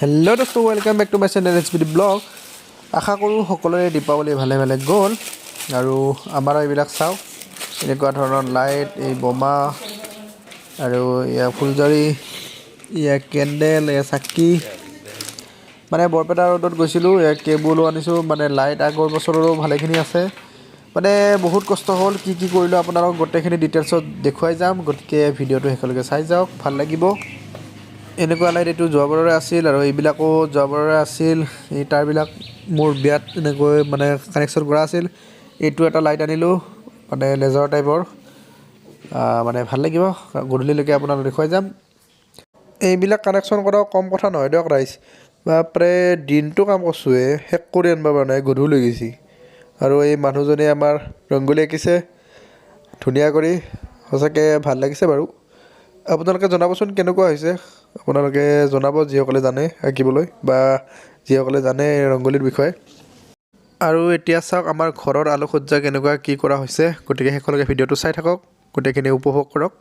Hello' দোস্ত, welcome back to my channel SPD blog. আশা কৰোঁ সকলোৰে দীপাৱলী ভালে ভালে গ'ল আৰু আমাৰো এইবিলাক চাওক, এনেকুৱা ধৰণৰ লাইট, এই বোমা আৰু এয়া ফুলজাৰি, এয়া কেণ্ডেল, এয়া চাকি। মানে বৰপেটা ৰোডত গৈছিলোঁ, এয়া কেবুলো আনিছোঁ। মানে লাইট আগৰ বছৰৰো ভালেখিনি আছে। মানে বহুত কষ্ট হ'ল, কি কৰিলোঁ আপোনালোকক গোটেইখিনি ডিটেইলছত দেখুৱাই যাম। গতিকে ভিডিঅ'টো শেষলৈকে চাই যাওক, ভাল লাগিব। এনেকুৱা লাইট এইটো যোৱাবাৰৰে আছিল আৰু এইবিলাকো যোৱাবাৰৰে আছিল। এই তাৰবিলাক মোৰ বিয়াত এনেকৈ মানে কানেকশ্যন কৰা আছিল। এইটো এটা লাইট আনিলোঁ, মানে লেজাৰ টাইপৰ, মানে ভাল লাগিব। গধূলিলৈকে আপোনালোক দেখুৱাই যাম। এইবিলাক কানেকশ্যন কৰাও কম কথা নহয় দিয়ক ৰাইজ। বাপৰে, দিনটো কাম কৰিছোঁহে, শেষ কৰি আনিব পৰা নাই, গধূলি হৈ গৈছে। আৰু এই মানুহজনে আমাৰ ৰংগলী আঁকিছে ধুনীয়া কৰি, সঁচাকৈ ভাল লাগিছে বাৰু। আপোনালোকে জনাবচোন কেনেকুৱা হৈছে। আপোনালোকে জনাব যিসকলে জানে আঁকিবলৈ বা যিসকলে জানে ৰংগলীৰ বিষয়ে। আৰু এতিয়া চাওক আমাৰ ঘৰৰ আলোকসজ্জা কেনেকুৱা কি কৰা হৈছে। গতিকে শেষলৈকে ভিডিঅ'টো চাই থাকক, গোটেইখিনি উপভোগ কৰক।